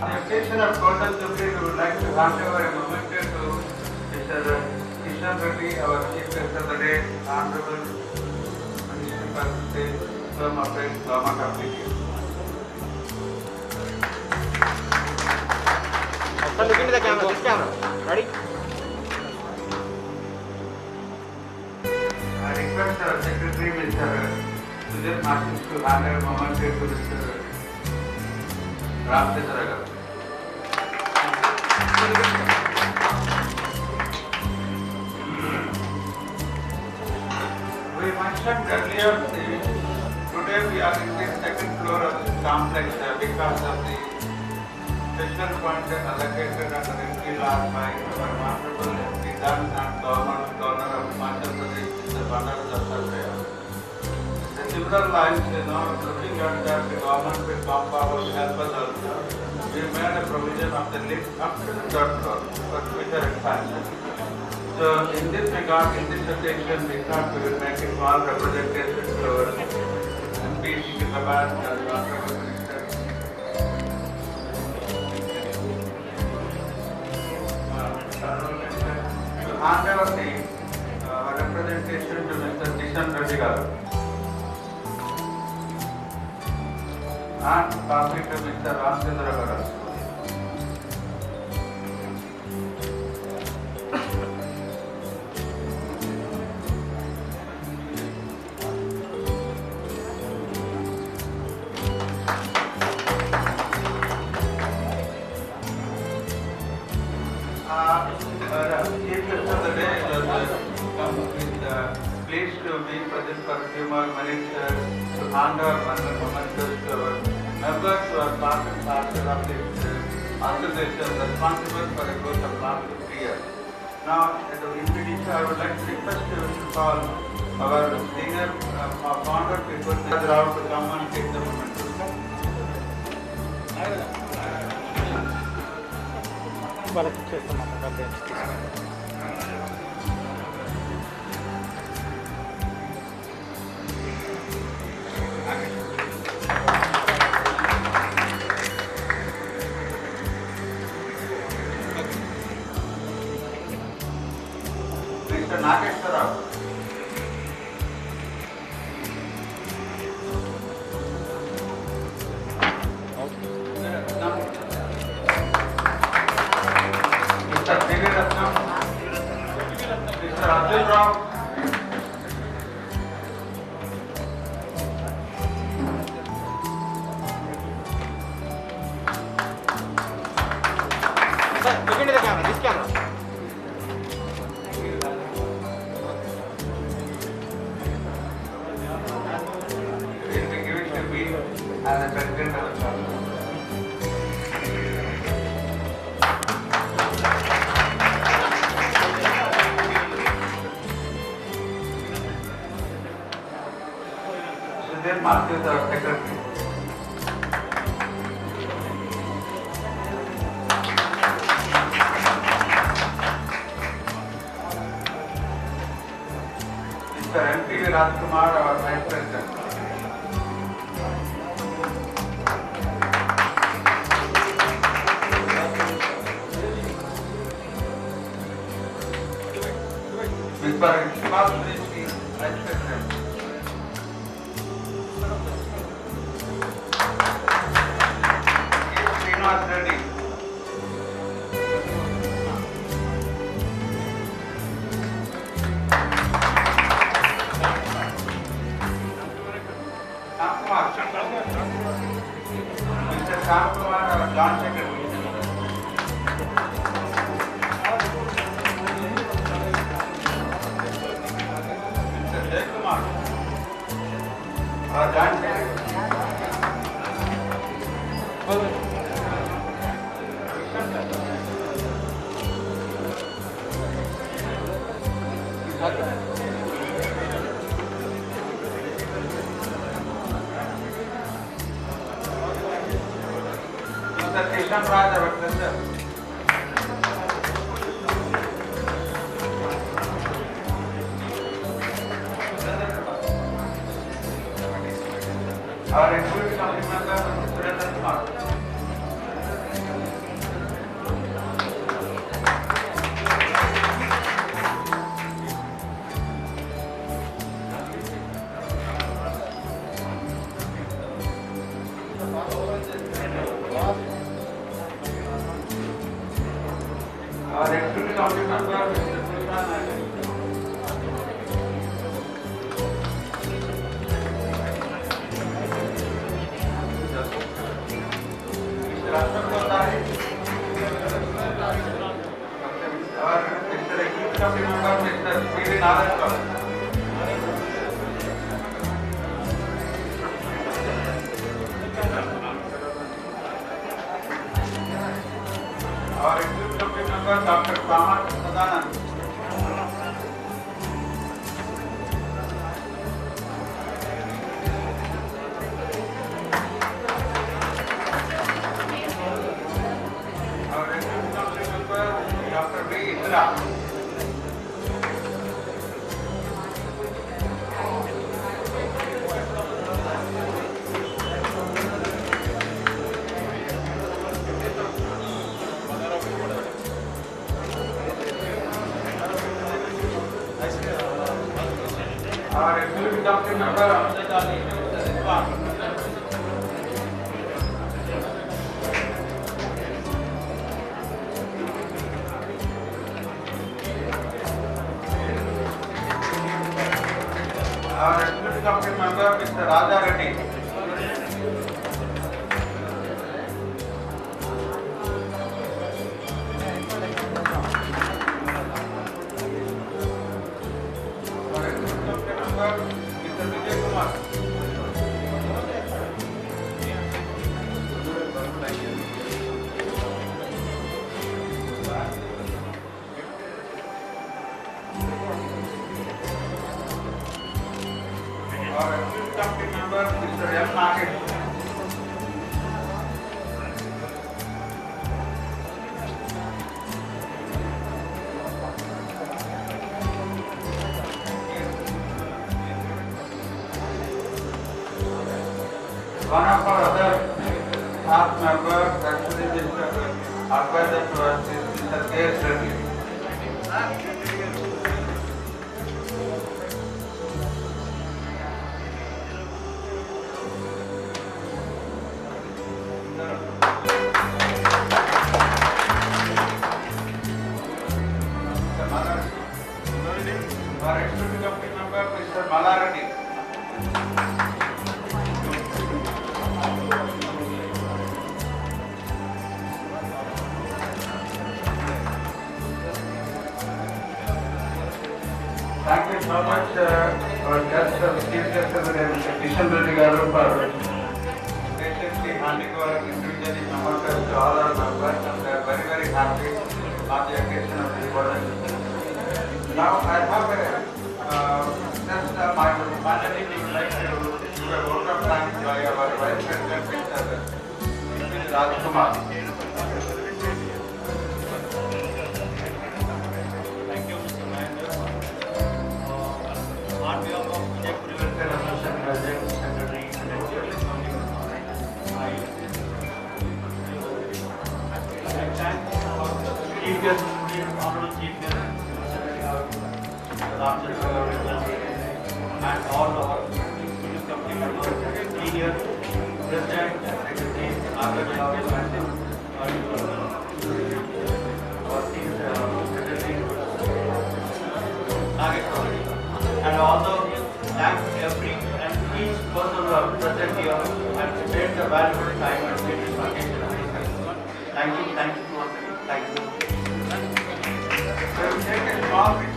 On the occasion of Golden Jubilee, we would like to hand over a moment to Mr. Kishan Reddy, our Chief Guest of the Day, Honorable Minister for State, Home Affairs, Government of India. Sir, look into the camera. This camera. Ready? I request our secretary, Mr. Sujit Martins, to hand a moment to Mr. Ramchandra Garu. We mentioned earlier, today we are in the second floor of this complex because of the special fund allocated under MP law by our Honorable MP Dan and Governor of Himachal Pradesh, Mr. Bandara Dattatreya. The similar lines, looking at that the government will come forward to help us also. We made a provision of the lift up to the third floor for future expansion. So in this regard, in this occasion, we thought we will make a small representation to our MP Sikandabad and Honorable Minister. To hand over the representation to Mr. Nishan Reddy Garu and copy to Mr. Ramchandra Garu. Chief Guest of the day pleased to be present for a few more minutes to hand over mementos to our members who are part and parcel of this organization responsible for the growth of last 50 years. Now, at the invitation, I would like to request you to call our senior founder, people to come and take the mementos. వాళ్ళకి చేస్తున్నాం Mr. Nageshwarao. Mr. Devi Ratnam. Mr. Abdul Rao. Sir, look into the camera. This camera. Will be given to me as the president of the council. Sujit Martins, our secretary. Mr. MP Rajkumar, our vice president. Mr. Ishmael Srishi, vice president. Srinivas Reddy. Mr. Shyam Kumar, our joint secretary. Mr. Jay Kumar, our joint secretary. Mr. Kishan Raj, our treasurer. Our executive committee member, Mr. Surendra Kumar. Committee Member, Mr. Sultan Ali. Mr. Ashok Kotari. Our Mr. Executive Committee Member, Mr. P.D. Narayan. Our Executive Committee Member, Dr. Pramad Sadanand. Our Executive Committee Member, Dr. B. Indra. Our Executive Committee Member, Amjad Ali, Mr. Rizwan. Our Executive Committee Member, Mr. Raja Reddy. Our Executive Committee Member, Mr. Vijay Kumar. Our Executive Committee Member, Mr. M. Nagesh. One of our other staff members, actually Mr. Advisor to us is Mr. K. S. Reddy. Mr. Malarati. Our Executive Committee Member, Mr. Malarati. Thank you so much, our guest, Chief Guest of the day, Mr. Kishan Reddy Garu, for patiently handing over individually numbers to all our members, and we are very, very happy on the occasion of this board. Now, I have I would finally would like to give a vote of thanks by our Vice President, Mr. Rajkumar. Thank you, Mr. Mahendra. On behalf of Jaipur Welfare Association President, Secretary, and Executive Committee, I thank our Chief Guest, Honorable Chief Guest, and all our Executive Committee members, Senior President, Secretary, Agha our and also thank every and each person who have present here and spent the valuable time and made this occasion. Thank you once again. Thank you. We will take a small break.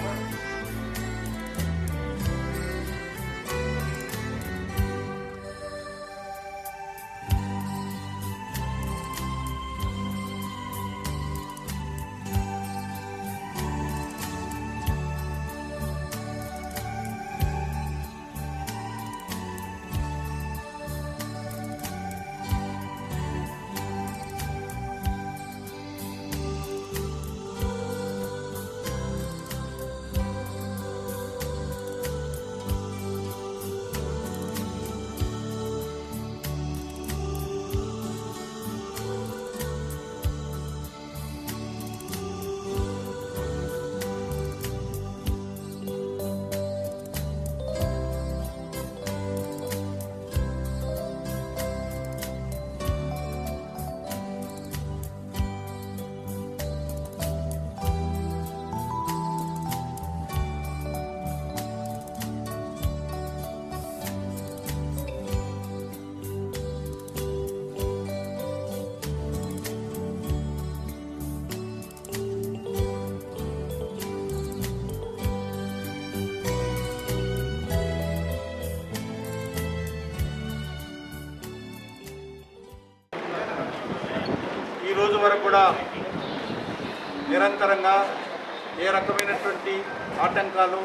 రోజు వరకు కూడా నిరంతరంగా ఏ రకమైనటువంటి ఆటంకాలు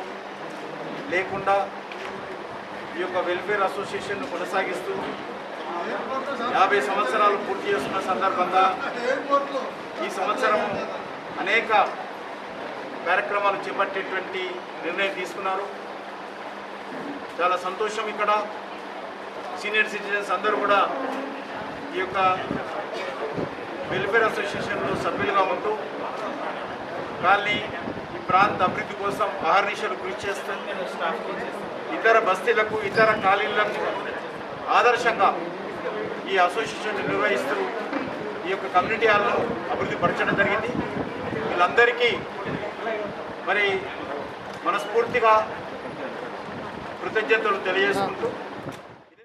లేకుండా ఈ యొక్క welfare అసోసియేషన్ను కొనసాగిస్తూ 50 సంవత్సరాలు పూర్తి చేసుకున్న సందర్భంగా ఈ సంవత్సరం అనేక కార్యక్రమాలు చేపట్టేటువంటి నిర్ణయం తీసుకున్నారు. చాలా సంతోషం. ఇక్కడ సీనియర్ సిటిజన్స్ అందరూ కూడా ఈ యొక్క వెల్ఫేర్ అసోసియేషన్లో సభ్యులుగా ఉంటూ కాలనీ ఈ ప్రాంత అభివృద్ధి కోసం అహర్నిశలు కృషి చేస్తూ ఇతర బస్తీలకు ఇతర కాలనీలకు ఆదర్శంగా ఈ అసోసియేషన్ నిర్వహిస్తూ ఈ యొక్క కమ్యూనిటీ హాల్ను అభివృద్ధి పరచడం జరిగింది. వీళ్ళందరికీ మరి మనస్ఫూర్తిగా కృతజ్ఞతలు తెలియజేసుకుంటూ